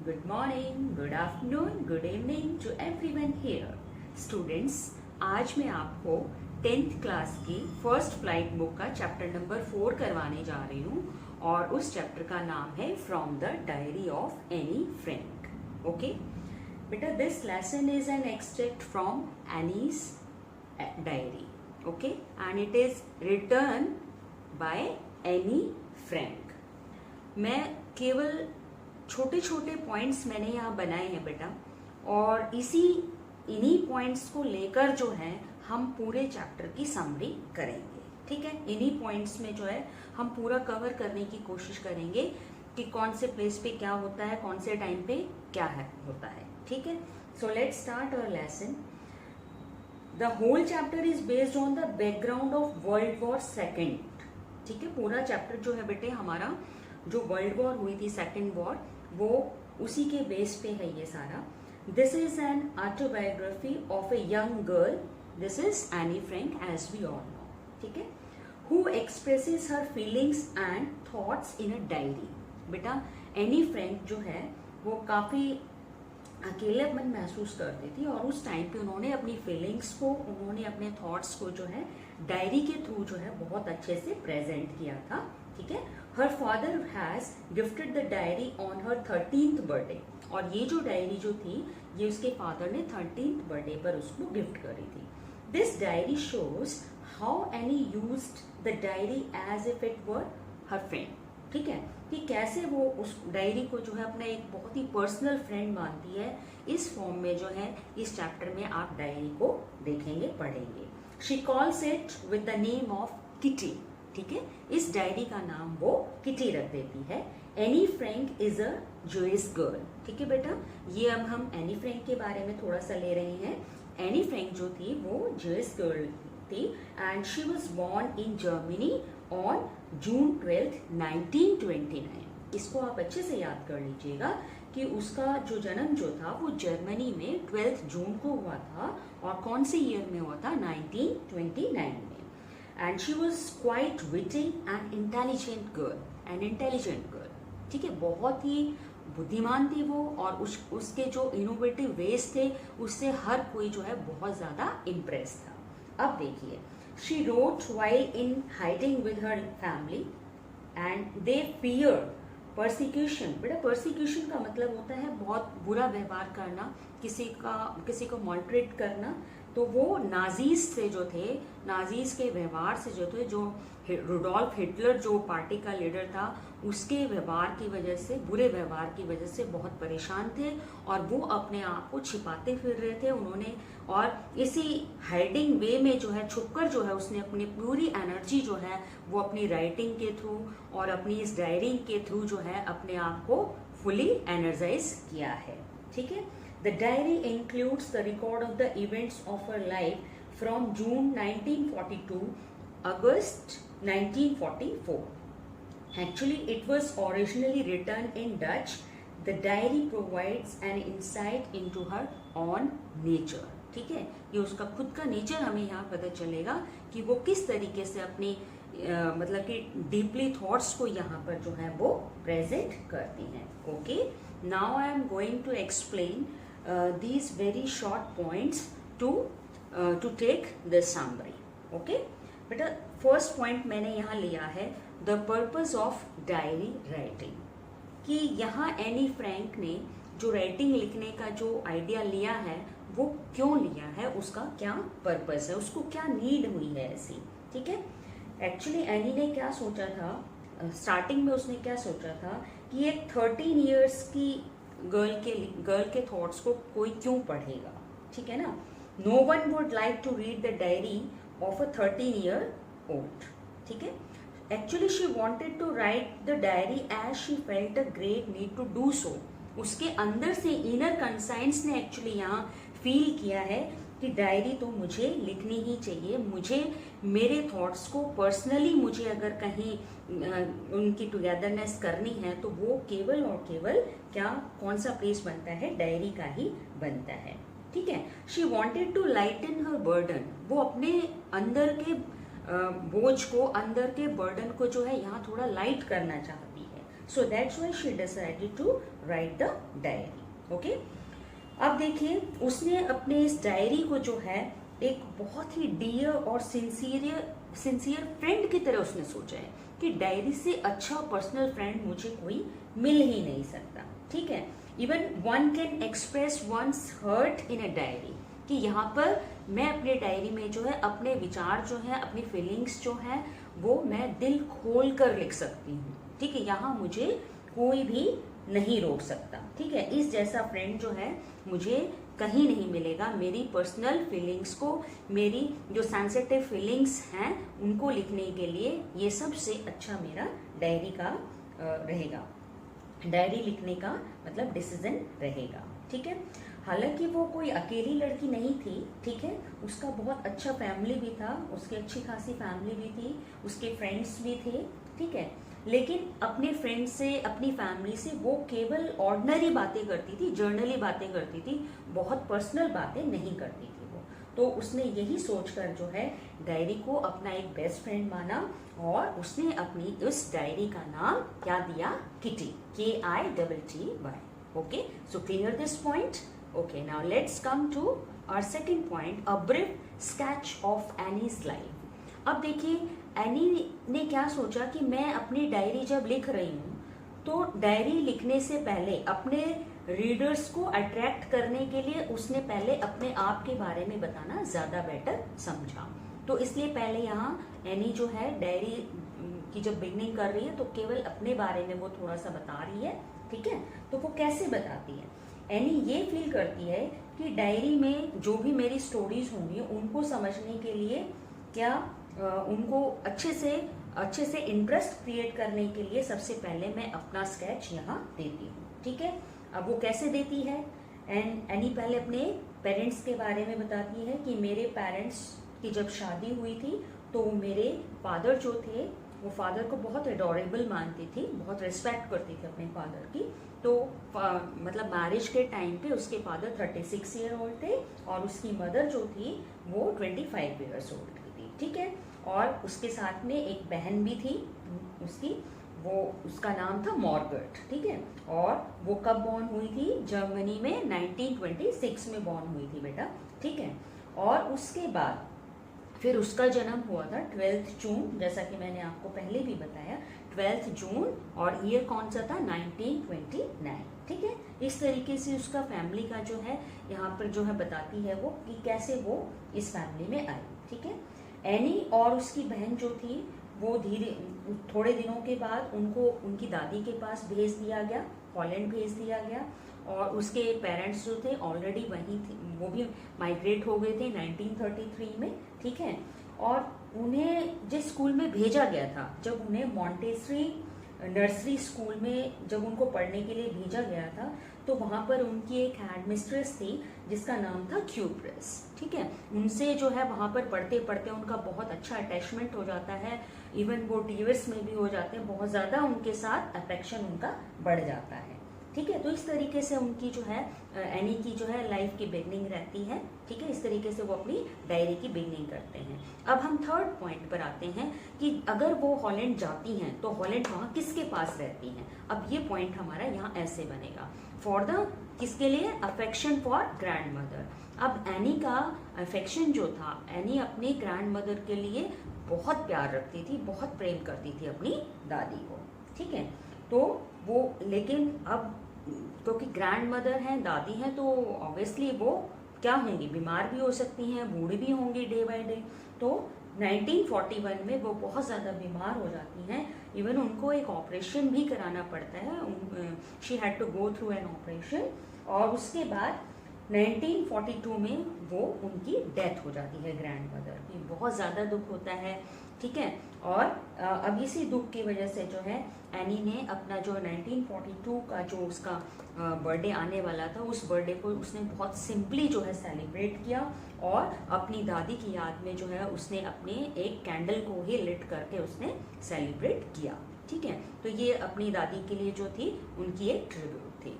good morning, good afternoon, good evening to everyone here. Students, आज मैं आपको 10th class की फर्स्ट फ्लाइट बुक का चैप्टर नंबर 4 करवाने जा रही हूँ और उस चैप्टर का नाम है from the diary of Anne Frank. Okay बेटा, this lesson is an extract from Anne's diary. Okay, and it is written by Anne Frank. मैं केवल छोटे छोटे पॉइंट्स मैंने यहाँ बनाए हैं बेटा, और इन्हीं पॉइंट्स को लेकर जो है हम पूरे चैप्टर की समरी करेंगे. ठीक है, इन्हीं पॉइंट्स में जो है हम पूरा कवर करने की कोशिश करेंगे कि कौन से प्लेस पे क्या होता है, कौन से टाइम पे क्या है होता है. ठीक है, so let's start our lesson. The whole chapter is based on the background of World War second. ठीक है, पूरा चैप्टर जो है बेटे हमारा जो वर्ल्ड वॉर हुई थी, सेकेंड वॉर, वो उसी के बेस पे है ये सारा. This is an autobiography of a young girl. This is Anne Frank as we all know. ठीक है, who expresses her feelings and thoughts in a diary. बेटा एनी फ्रैंक जो है वो काफी अकेलेपन महसूस करती थी और उस टाइम पे उन्होंने अपनी फीलिंग्स को, उन्होंने अपने थॉट्स को जो है डायरी के थ्रू जो है बहुत अच्छे से प्रेजेंट किया था. ठीक है, her father has gifted the diary on her 13th birthday. और ये जो डायरी जो थी ये उसके फादर ने 13th बर्थडे पर उसको गिफ्ट करी थी. This diary shows how Anne used the diary as if it were her friend. ठीक है, कि कैसे वो उस डायरी को जो है अपना एक बहुत ही पर्सनल फ्रेंड मानती है. इस फॉर्म में जो है इस चैप्टर में आप डायरी को देखेंगे, पढ़ेंगे. She calls it with the name of kitty. ठीक है, इस डायरी का नाम वो किटी रख देती है. Anne Frank is a Jewish girl. ठीक है बेटा, ये अब हम एनी फ्रैंक के बारे में थोड़ा सा ले रहे हैं. एनी फ्रैंक जो थी वो जूइश गर्ल थी and she was born in Germany on June 12, 1929. इसको आप अच्छे से याद कर लीजिएगा कि उसका जो जन्म जो था वो जर्मनी में 12 जून को हुआ था और कौन से ईयर में हुआ था, 1929 में. And she was quite witty and intelligent girl. An intelligent girl. ठीक है, बहुत ही बुद्धिमान थी वो और उसके जो इनोवेटिव वेज थे उससे हर कोई जो है बहुत ज्यादा इम्प्रेस था. अब देखिए, she wrote while in hiding with her family and they feared persecution. बेटा persecution का मतलब होता है बहुत बुरा व्यवहार करना, किसी को मॉलट्रेट करना. तो वो नाजीज से जो थे, नाजीज के व्यवहार से जो थे, जो रुडोल्फ हिटलर जो पार्टी का लीडर था उसके व्यवहार की वजह से, बुरे व्यवहार की वजह से बहुत परेशान थे और वो अपने आप को छिपाते फिर रहे थे. उन्होंने और इसी हाइडिंग वे में जो है छुपकर जो है उसने अपनी पूरी एनर्जी जो है वो अपनी राइटिंग के थ्रू और अपनी इस डायरी के थ्रू जो है अपने आप को फुली एनर्जाइज किया है. ठीक है, The diary includes the record of the events of her life from June 1942 August 1944. Actually, it was originally written in Dutch. The diary provides an insight into her own nature. ठीक है, ये उसका खुद का नेचर हमें यहाँ पता चलेगा कि वो किस तरीके से अपनी मतलब कि डीपली थॉट्स को यहाँ पर जो है वो प्रेजेंट करती हैं. Okay, now I am going to explain these very short points to take the summary. Okay, बेटा फर्स्ट पॉइंट मैंने यहाँ लिया है the purpose of diary writing. कि यहाँ एनी फ्रैंक ने जो राइटिंग लिखने का जो आइडिया लिया है वो क्यों लिया है, उसका क्या पर्पस है, उसको क्या नीड हुई है ऐसी. ठीक है, एक्चुअली एनी ने क्या सोचा था, स्टार्टिंग में उसने क्या सोचा था कि एक 13 ईयर्स की गर्ल के थॉट्स को कोई क्यों पढ़ेगा. ठीक है ना, no one would like to read the diary of a 13-year-old. ठीक है, actually she wanted to write the diary as she felt a great need to do so. उसके अंदर से इनर कंसाइंस ने एक्चुअली यहाँ फील किया है कि डायरी तो मुझे लिखनी ही चाहिए. मुझे मेरे थॉट्स को पर्सनली मुझे अगर कहीं उनकी टुगेदरनेस करनी है तो वो केवल और केवल क्या, कौन सा प्लेस बनता है, डायरी का ही बनता है. ठीक है, she wanted to lighten her burden. वो अपने अंदर के बोझ को, अंदर के बर्डन को जो है यहाँ थोड़ा लाइट करना चाहती है. So that's why she decided to write the diary. Okay, अब देखिए उसने अपने इस डायरी को जो है एक बहुत ही डियर और सिंसियर फ्रेंड की तरह उसने सोचा है कि डायरी से अच्छा पर्सनल फ्रेंड मुझे कोई मिल ही नहीं सकता। ठीक है, even one can express one's hurt in a diary, कि यहाँ पर मैं अपने डायरी में जो है अपने विचार जो है, अपनी फीलिंग्स जो है वो मैं दिल खोल कर लिख सकती हूँ। ठीक है, यहाँ मुझे कोई भी नहीं रोक सकता। ठीक है, इस जैसा फ्रेंड जो है मुझे कहीं नहीं मिलेगा। मेरी पर्सनल फीलिंग्स को, मेरी जो सेंसिटिव फीलिंग्स हैं उनको लिखने के लिए ये सबसे अच्छा मेरा डायरी का रहेगा, डायरी लिखने का मतलब डिसीजन रहेगा। ठीक है, हालांकि वो कोई अकेली लड़की नहीं थी। ठीक है, उसका बहुत अच्छा फैमिली भी था, उसकी अच्छी खासी फैमिली भी थी, उसके फ्रेंड्स भी थे। ठीक है, लेकिन अपने फ्रेंड से, अपनी फैमिली से वो केवल ऑर्डिनरी बातें करती थी, जर्नली बातें करती थी, बहुत पर्सनल बातें नहीं करती थी वो। तो उसने यही सोचकर जो है डायरी को अपना एक बेस्ट फ्रेंड माना और उसने अपनी उस डायरी का नाम क्या दिया? Kitty, KITTY। Okay, so clear this point? Okay, now let's come to our second point, a brief sketch of Annie's life। अब देखिए एनी ने क्या सोचा कि मैं अपनी डायरी जब लिख रही हूँ तो डायरी लिखने से पहले अपने रीडर्स को अट्रैक्ट करने के लिए उसने पहले अपने आप के बारे में बताना ज्यादा बेटर समझा। तो इसलिए पहले यहाँ एनी जो है डायरी की जब बिगनिंग कर रही है तो केवल अपने बारे में वो थोड़ा सा बता रही है। ठीक है, तो वो कैसे बताती है? एनी ये फील करती है कि डायरी में जो भी मेरी स्टोरीज होंगी उनको समझने के लिए क्या उनको अच्छे से इंटरेस्ट क्रिएट करने के लिए सबसे पहले मैं अपना स्केच यहाँ देती हूँ। ठीक है, अब वो कैसे देती है? एनी पहले अपने पेरेंट्स के बारे में बताती है कि मेरे पेरेंट्स की जब शादी हुई थी तो मेरे फादर जो थे वो फादर को बहुत एडोरेबल मानती थी, बहुत रिस्पेक्ट करती थी अपने फादर की। तो मतलब मैरिज के टाइम पे उसके फादर 36 ईयर ओल्ड थे और उसकी मदर जो थी वो 25 ईयर्स ओल्ड की थी। ठीक है, और उसके साथ में एक बहन भी थी उसकी, उसका नाम था मॉर्गट। ठीक है, और वो कब बॉर्न हुई थी? जर्मनी में 1926 में बॉर्न हुई थी बेटा। ठीक है, और उसके बाद फिर उसका जन्म हुआ था 12 जून, जैसा कि मैंने आपको पहले भी बताया 12 जून, और ईयर कौन सा था? 1929। ठीक है, इस तरीके से उसका फैमिली का जो है यहाँ पर जो है बताती है वो कि कैसे वो इस फैमिली में आई। ठीक है, एनी और उसकी बहन जो थी वो थोड़े दिनों के बाद उनको उनकी दादी के पास भेज दिया गया, हॉलैंड भेज दिया गया। और उसके पेरेंट्स जो थे ऑलरेडी वहीं थे, वो भी माइग्रेट हो गए थे 1933 में। ठीक है, और उन्हें जिस स्कूल में भेजा गया था, जब उन्हें मॉन्टेसरी नर्सरी स्कूल में जब उनको पढ़ने के लिए भेजा गया था तो वहाँ पर उनकी एक हेड मिस्ट्रेस थी जिसका नाम था क्यूप्रेस। ठीक है, उनसे जो है वहाँ पर पढ़ते पढ़ते उनका बहुत अच्छा अटैचमेंट हो जाता है, इवन वो टीयर्स में भी हो जाते हैं, बहुत ज़्यादा उनके साथ अफेक्शन उनका बढ़ जाता है। ठीक है, तो इस तरीके से उनकी जो है एनी की जो है लाइफ की बिगनिंग रहती है। ठीक है, इस तरीके से वो अपनी डायरी की बिगनिंग करते हैं। अब हम थर्ड पॉइंट पर आते हैं कि अगर वो हॉलैंड जाती हैं तो हॉलैंड वहाँ किसके पास रहती हैं। अब ये पॉइंट हमारा यहाँ ऐसे बनेगा, फॉर द किसके लिए? Affection for grand mother. अब एनी का अफेक्शन जो था, एनी अपनी ग्रैंड मदर के लिए बहुत प्यार रखती थी, बहुत प्रेम करती थी अपनी दादी को। ठीक है, तो वो लेकिन अब क्योंकि ग्रैंड मदर हैं, दादी हैं, तो ऑब्वियसली वो क्या होंगी? बीमार भी हो सकती हैं, बूढ़ी भी होंगी डे बाय डे। तो 1941 में वो बहुत ज़्यादा बीमार हो जाती हैं, इवन उनको एक ऑपरेशन भी कराना पड़ता है, she had to go through an operation. और उसके बाद 1942 में वो उनकी डेथ हो जाती है ग्रैंड मदर की। बहुत ज़्यादा दुख होता है। ठीक है, और अब इसी दुख की वजह से जो है एनी ने अपना जो 1942 का जो उसका बर्थडे आने वाला था, उस बर्थडे को उसने बहुत सिंपली जो है सेलिब्रेट किया और अपनी दादी की याद में जो है उसने अपने एक कैंडल को ही लिट करके उसने सेलिब्रेट किया। ठीक है, तो ये अपनी दादी के लिए जो थी उनकी एक ट्रिब्यूट थी।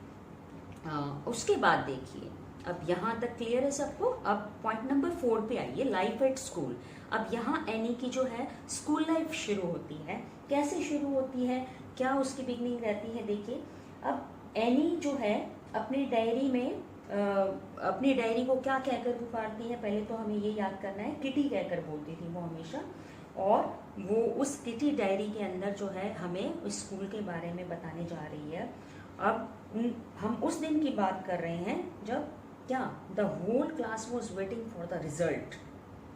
उसके बाद देखिए, अब यहाँ तक क्लियर है सबको। अब पॉइंट नंबर 4 पे आइए, लाइफ एट स्कूल। अब यहाँ एनी की जो है स्कूल लाइफ शुरू होती है। कैसे शुरू होती है क्या उसकी बिगनिंग रहती है, देखिए। अब एनी जो है अपनी डायरी में अपनी डायरी को क्या कहकर पुकारती है, पहले तो हमें ये याद करना है, किटी कहकर बोलती थी वो हमेशा। और वो उस किटी डायरी के अंदर जो है हमें उस स्कूल के बारे में बताने जा रही है। अब हम उस दिन की बात कर रहे हैं जब क्या the whole class was waiting for the result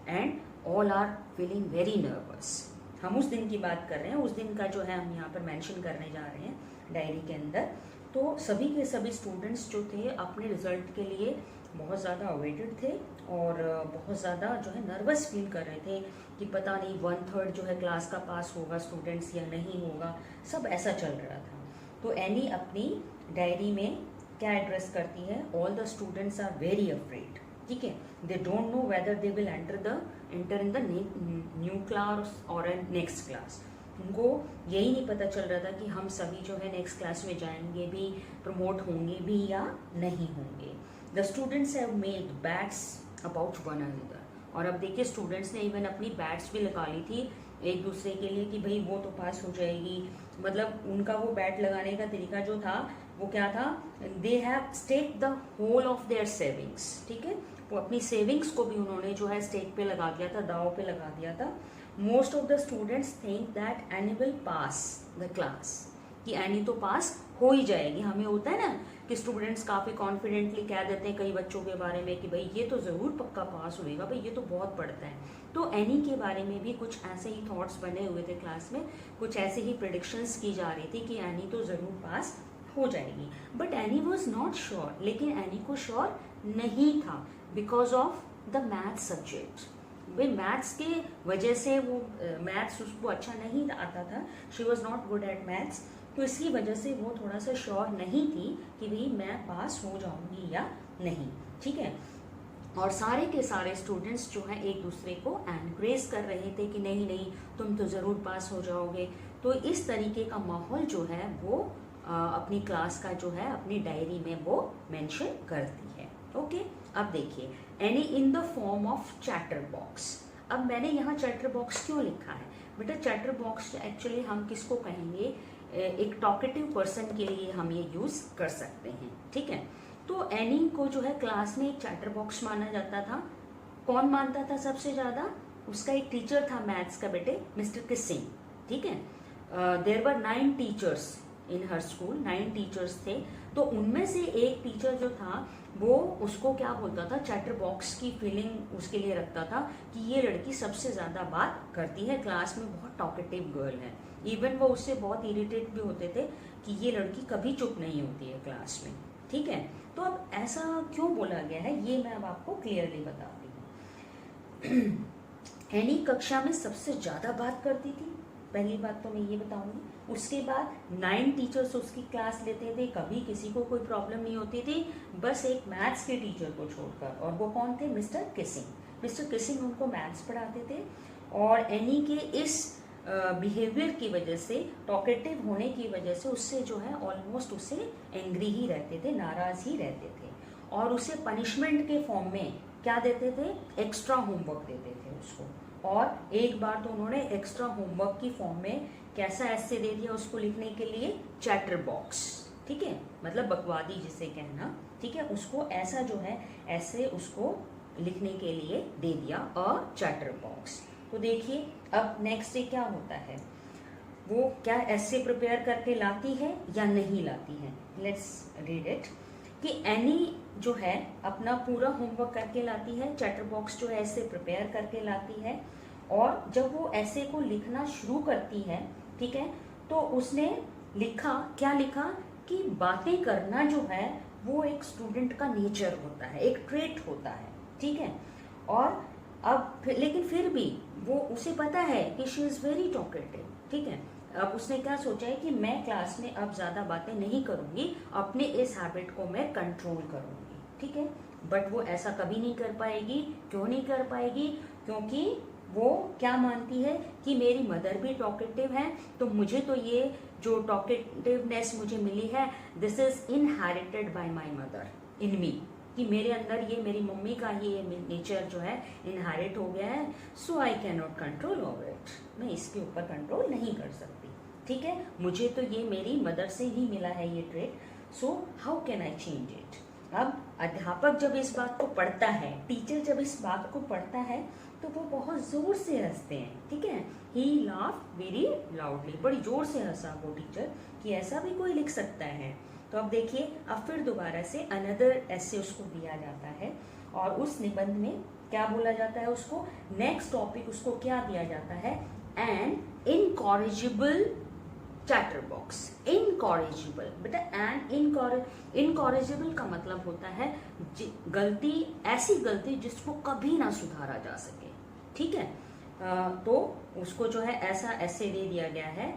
and all are feeling very nervous. हम उस दिन की बात कर रहे हैं, उस दिन का जो है हम यहाँ पर मेंशन करने जा रहे हैं डायरी के अंदर। तो सभी के सभी स्टूडेंट्स जो थे अपने रिजल्ट के लिए बहुत ज़्यादा अवेटेड थे और बहुत ज़्यादा जो है नर्वस फील कर रहे थे कि पता नहीं 1/3 जो है क्लास का पास होगा स्टूडेंट्स या नहीं होगा, सब ऐसा चल रहा था। तो एनी अपनी डायरी में क्या एड्रेस करती है, all the students are very afraid, ठीक है, they don't know whether they will enter in the new class और नेक्स्ट क्लास। उनको यही नहीं पता चल रहा था कि हम सभी जो है नेक्स्ट क्लास में जाएंगे भी, प्रमोट होंगे भी या नहीं होंगे। The students have made bats about one another. और अब देखिए स्टूडेंट्स ने इवन अपनी बैट्स भी लगा ली थी एक दूसरे के लिए कि भाई वो तो पास हो जाएगी। मतलब उनका वो बैट लगाने का तरीका जो था वो क्या था, they have stake the whole of their savings, ठीक है, वो अपनी सेविंग्स को भी उन्होंने जो है स्टेक पे लगा दिया था, दाव पे लगा दिया था। Most of the students think that any will pass the class, कि एनी तो पास हो ही जाएगी। हमें होता है ना कि स्टूडेंट्स काफ़ी कॉन्फिडेंटली कह देते हैं कई बच्चों के बारे में कि भाई ये तो ज़रूर पक्का पास होएगा, भाई ये तो बहुत पढ़ता है। तो एनी के बारे में भी कुछ ऐसे ही थॉट्स बने हुए थे क्लास में, कुछ ऐसे ही प्रेडिक्शंस की जा रही थी कि एनी तो ज़रूर पास हो जाएगी। But any was not sure, लेकिन एनी को श्योर नहीं था because of the math subject. भाई मैथ्स के वजह से वो मैथ्स उसको अच्छा नहीं आता था, she was not good at maths, तो इसकी वजह से वो थोड़ा सा श्योर नहीं थी कि भाई मैं पास हो जाऊंगी या नहीं, ठीक है। और सारे के सारे स्टूडेंट्स जो हैं एक दूसरे को एनकरेज कर रहे थे कि नहीं नहीं तुम तो ज़रूर पास हो जाओगे। तो इस तरीके का माहौल जो है वो अपनी क्लास का जो है अपनी डायरी में वो मेंशन करती है। ओके, अब देखिए any in the form of chatter box. अब मैंने यहाँ चैटर बॉक्स क्यों लिखा है बेटा, चैटर बॉक्स एक्चुअली हम किसको कहेंगे, एक टॉकेटिव पर्सन के लिए हम ये यूज कर सकते हैं, ठीक है। तो एनी को जो है क्लास में एक चैटर बॉक्स माना जाता था। कौन मानता था सबसे ज्यादा, उसका एक टीचर था मैथ्स का बेटे, मिस्टर किसिंग, ठीक है। There were 9 teachers in her school, 9 teachers थे। तो उनमें से एक टीचर जो था वो उसको क्या बोलता था, चैटर बॉक्स की फीलिंग उसके लिए रखता था कि ये लड़की सबसे ज्यादा बात करती है, क्लास में बहुत टॉकेटिव गर्ल है। इवन वो उससे बहुत इरिटेट भी होते थे कि ये लड़की कभी चुप नहीं होती है क्लास में, ठीक है। तो अब ऐसा क्यों बोला गया है ये मैं अब आपको क्लियरली बताती हूँ। एनी कक्षा में सबसे ज्यादा बात करती थी, पहली बात तो मैं ये बताऊंगी। उसके बाद 9 टीचर्स उसकी क्लास लेते थे, कभी किसी को कोई प्रॉब्लम नहीं होती थी, बस एक मैथ्स के टीचर को छोड़कर, और वो कौन थे, मिस्टर किसिंग। मिस्टर किसिंग उनको मैथ्स पढ़ाते थे। और एनी के इस बिहेवियर की वजह से, टॉकेटिव होने की वजह से उससे जो है ऑलमोस्ट उसे एंग्री ही रहते थे, नाराज ही रहते थे। और उसे पनिशमेंट के फॉर्म में क्या देते थे, एक्स्ट्रा होमवर्क देते थे उसको। और एक बार तो उन्होंने एक्स्ट्रा होमवर्क की फॉर्म में कैसा ऐसे दे दिया उसको लिखने के लिए, चैटर बॉक्स, ठीक है, मतलब बकवादी जिसे कहना, ठीक है, उसको ऐसा जो है ऐसे उसको लिखने के लिए दे दिया अ चैटर बॉक्स। तो देखिए अब नेक्स्ट डे क्या होता है, वो क्या ऐसे प्रिपेयर करके लाती है या नहीं लाती है। लेट्स रीड इट कि एनी जो है अपना पूरा होमवर्क करके लाती है, चैटर बॉक्स जो है ऐसे प्रिपेयर करके लाती है। और जब वो ऐसे को लिखना शुरू करती है, ठीक है, तो उसने लिखा, क्या लिखा कि बातें करना जो है वो एक स्टूडेंट का नेचर होता है, एक ट्रेट होता है, ठीक है। और अब लेकिन फिर भी वो उसे पता है कि शी इज वेरी टॉकेटिव, ठीक है। अब उसने क्या सोचा है कि मैं क्लास में अब ज्यादा बातें नहीं करूंगी, अपने इस हैबिट को मैं कंट्रोल करूंगी, ठीक है। बट वो ऐसा कभी नहीं कर पाएगी। क्यों नहीं कर पाएगी, क्योंकि वो क्या मानती है कि मेरी मदर भी टॉकेटिव है, तो मुझे तो ये जो टॉकेटिवनेस मुझे मिली है, this is inherited by my mother in me, कि मेरे अंदर ये मेरी मम्मी का ये नेचर जो है इनहेरिट हो गया है, so I can not control over it, मैं इसके ऊपर कंट्रोल नहीं कर सकती, ठीक है, मुझे तो ये मेरी मदर से ही मिला है ये trait, so how can I change it. अब अध्यापक जब इस बात को पढ़ता है, टीचर जब इस बात को पढ़ता है, तो वो बहुत जोर से हंसते हैं, ठीक है। ही लाफ वेरी लाउडली, बड़ी जोर से हंसा वो टीचर कि ऐसा भी कोई लिख सकता है। तो अब देखिए, अब फिर दोबारा से अनदर ऐसे उसको दिया जाता है, और उस निबंध में क्या बोला जाता है उसको, नेक्स्ट टॉपिक उसको क्या दिया जाता है, an incorrigible chatterbox. Incorrigible, बेटा एन इनकॉरिजिबल का मतलब होता है गलती, ऐसी गलती जिसको कभी ना सुधारा जा सके, ठीक है। तो उसको जो है ऐसा ऐसे दे दिया गया है,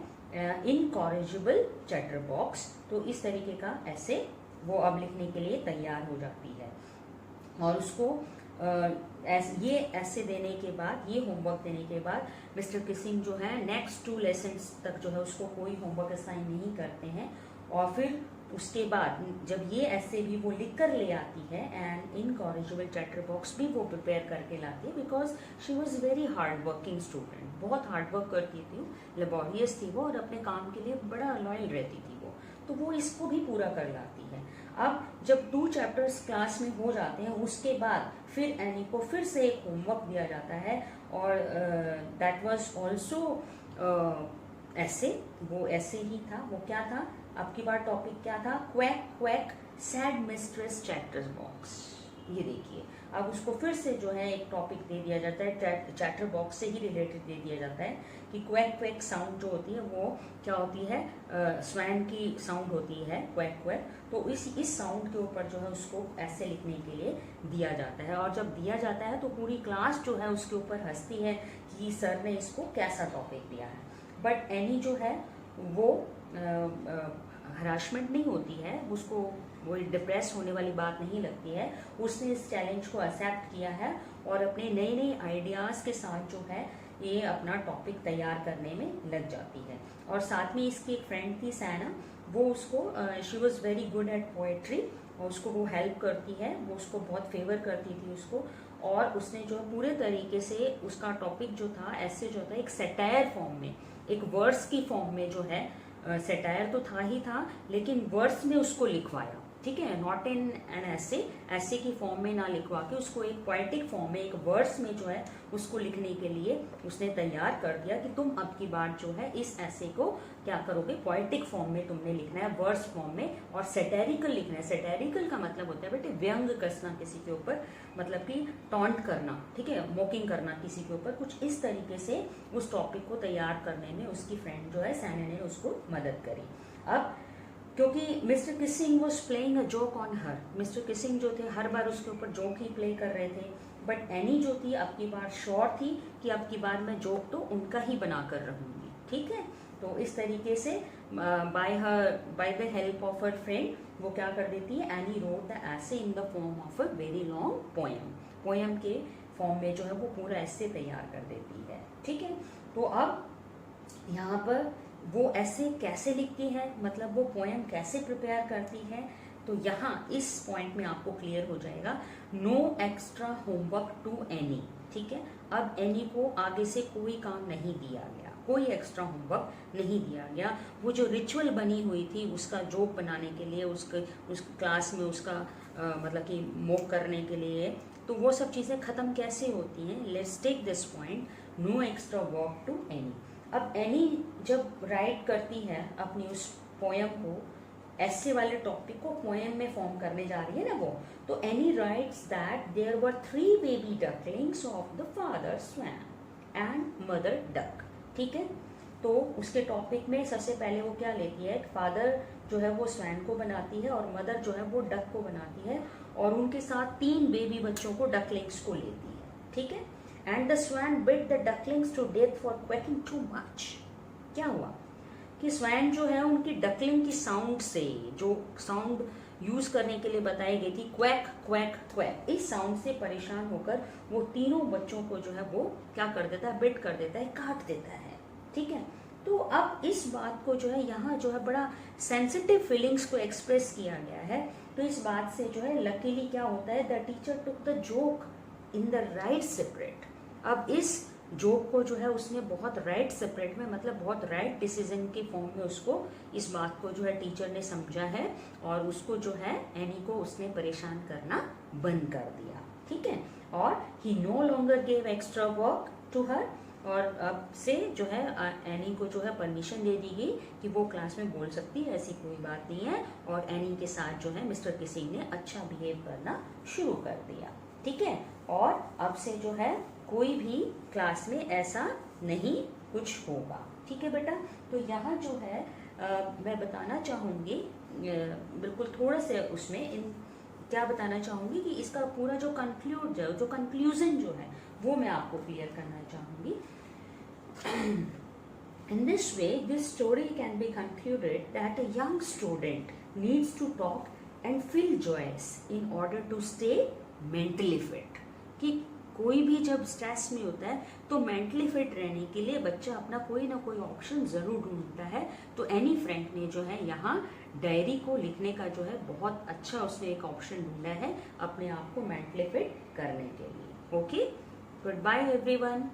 इनकॉरिजिबल चैटर बॉक्स। तो इस तरीके का ऐसे वो अब लिखने के लिए तैयार हो जाती है। और उसको ये ऐसे देने के बाद, ये होमवर्क देने के बाद मिस्टर किसिंग जो है नेक्स्ट 2 लेसन्स तक जो है उसको कोई होमवर्क असाइन नहीं करते हैं। और फिर उसके बाद जब ये ऐसे भी वो लिख कर ले आती है, एंड इनकॉरिजिबल चैटर बॉक्स भी वो प्रिपेयर करके लाती है, because she was very hard working student, बहुत हार्ड वर्क करती थी, लेबोरियस थी वो, और अपने काम के लिए बड़ा लॉयल रहती थी वो, तो वो इसको भी पूरा कर लाती है। अब जब 2 चैप्टर्स क्लास में हो जाते हैं, उसके बाद फिर एनी को फिर से एक होमवर्क दिया जाता है, और दैट वाज आल्सो ऐसे, वो ऐसे ही था। वो क्या था, अब की बार टॉपिक क्या था, quack quack sad mistress chatter box. ये देखिए, अब उसको फिर से जो है एक टॉपिक दे दिया जाता है, चैटर बॉक्स से ही रिलेटेड दे दिया जाता है कि क्वैक क्वैक साउंड जो होती है वो क्या होती है, स्वैन की साउंड होती है क्वैक क्वैक। तो इस साउंड के ऊपर जो है उसको ऐसे लिखने के लिए दिया जाता है, और जब दिया जाता है तो पूरी क्लास जो है उसके ऊपर हंसती है कि सर ने इसको कैसा टॉपिक दिया है। बट एनी जो है वो हरासमेंट नहीं होती है, उसको वो डिप्रेस होने वाली बात नहीं लगती है। उसने इस चैलेंज को एक्सेप्ट किया है और अपने नए नए आइडियाज़ के साथ जो है ये अपना टॉपिक तैयार करने में लग जाती है। और साथ में इसकी एक फ्रेंड थी सैना, वो उसको she was very good at poetry, और उसको वो हेल्प करती है, वो उसको बहुत फेवर करती थी उसको। और उसने जो है पूरे तरीके से उसका टॉपिक जो था, ऐसे जो था एक सेटायर फॉर्म में, एक वर्स की फॉर्म में जो है, सेटायर तो था ही था लेकिन वर्स में उसको लिखवाया, ठीक है, नॉट इन एन ऐसे की फॉर्म में ना लिखवा के उसको एक पोएटिक फॉर्म में, एक वर्स में जो है उसको लिखने के लिए उसने तैयार कर दिया कि तुम अब की बार जो है इस ऐसे को क्या करोगे, पोएटिक फॉर्म में तुमने लिखना है, वर्स फॉर्म में, और सेटेरिकल लिखना है। सेटेरिकल का मतलब होता है बेटे व्यंग कसना किसी के ऊपर, मतलब कि टॉन्ट करना, ठीक है, मोकिंग करना किसी के ऊपर, कुछ इस तरीके से उस टॉपिक को तैयार करने में उसकी फ्रेंड जो है सैना ने उसको मदद करी। अब क्योंकि mister Keesing was playing a joke on her, mister Keesing जो थे हर बार उसके ऊपर जोक ही प्ले कर रहे थे, बट एनी जो थी अब की बार श्योर थी कि अब की बार मैं जोक तो उनका ही बना कर रहूँगी, ठीक है। तो इस तरीके से by the help of her friend वो क्या कर देती है, एनी रोट द ऐसे in the form of a very long poem के फॉर्म में जो है वो पूरा ऐसे तैयार कर देती है, ठीक है। तो अब यहाँ पर वो ऐसे कैसे लिखती है, मतलब वो पोएम कैसे प्रिपेयर करती है, तो यहाँ इस पॉइंट में आपको क्लियर हो जाएगा, no extra homework to Anne, ठीक है। अब एनी को आगे से कोई काम नहीं दिया गया, कोई एक्स्ट्रा होमवर्क नहीं दिया गया। वो जो रिचुअल बनी हुई थी उसका जोक बनाने के लिए, उस क्लास में उसका मतलब कि मोक करने के लिए, तो वो सब चीज़ें ख़त्म कैसे होती हैं। Let's take this point, no extra work to Anne. अब एनी जब राइट करती है अपनी उस पोएम को, ऐसे वाले टॉपिक को पोएम में फॉर्म करने जा रही है ना वो, तो Anne writes that there were 3 baby ducklings of the father swan and mother duck, ठीक है। तो उसके टॉपिक में सबसे पहले वो क्या लेती है, फादर जो है वो स्वैन को बनाती है और मदर जो है वो डक को बनाती है, और उनके साथ 3 बेबी बच्चों को, डकलिंग्स को लेती है, ठीक है। And the swan bit the ducklings to death for quacking too much. क्या हुआ कि स्वैन जो है उनकी डकलिंग की साउंड से, जो साउंड यूज करने के लिए बताई गई थी, क्वैक क्वैक क्वैक, इस साउंड से परेशान होकर वो तीनों बच्चों को जो है वो क्या कर देता है, बिट कर देता है, काट देता है, ठीक है। तो अब इस बात को जो है यहाँ जो है बड़ा सेंसिटिव फीलिंग्स को एक्सप्रेस किया गया है। तो इस बात से जो है लकीली क्या होता है, the teacher took the joke in the right spirit. अब इस जोक को जो है उसने बहुत राइट सेपरेट में, मतलब बहुत राइट डिसीजन के फॉर्म में उसको इस बात को जो है टीचर ने समझा है और उसको जो है एनी को उसने परेशान करना बंद कर दिया, ठीक है। और he no longer gave extra work to her, और अब से जो है एनी को जो है परमिशन दे दी गई कि वो क्लास में बोल सकती है, ऐसी कोई बात नहीं है। और एनी के साथ जो है मिस्टर किसिंग ने अच्छा बिहेव करना शुरू कर दिया, ठीक है। और अब से जो है कोई भी क्लास में ऐसा नहीं कुछ होगा, ठीक है बेटा। तो यहाँ जो है मैं बताना चाहूँगी बिल्कुल थोड़ा से उसमें क्या बताना चाहूँगी कि इसका पूरा जो कंक्लूजन जो है वो मैं आपको क्लियर करना चाहूँगी। In this way, this story can be concluded that a young student needs to talk and feel joyous in order to stay mentally fit। कि कोई भी जब स्ट्रेस में होता है तो मेंटली फिट रहने के लिए बच्चा अपना कोई ना कोई ऑप्शन ज़रूर ढूंढता है। तो एनी फ्रैंक ने जो है यहाँ डायरी को लिखने का जो है बहुत अच्छा उसने एक ऑप्शन ढूंढा है अपने आप को मेंटली फिट करने के लिए। Okay, good bye everyone.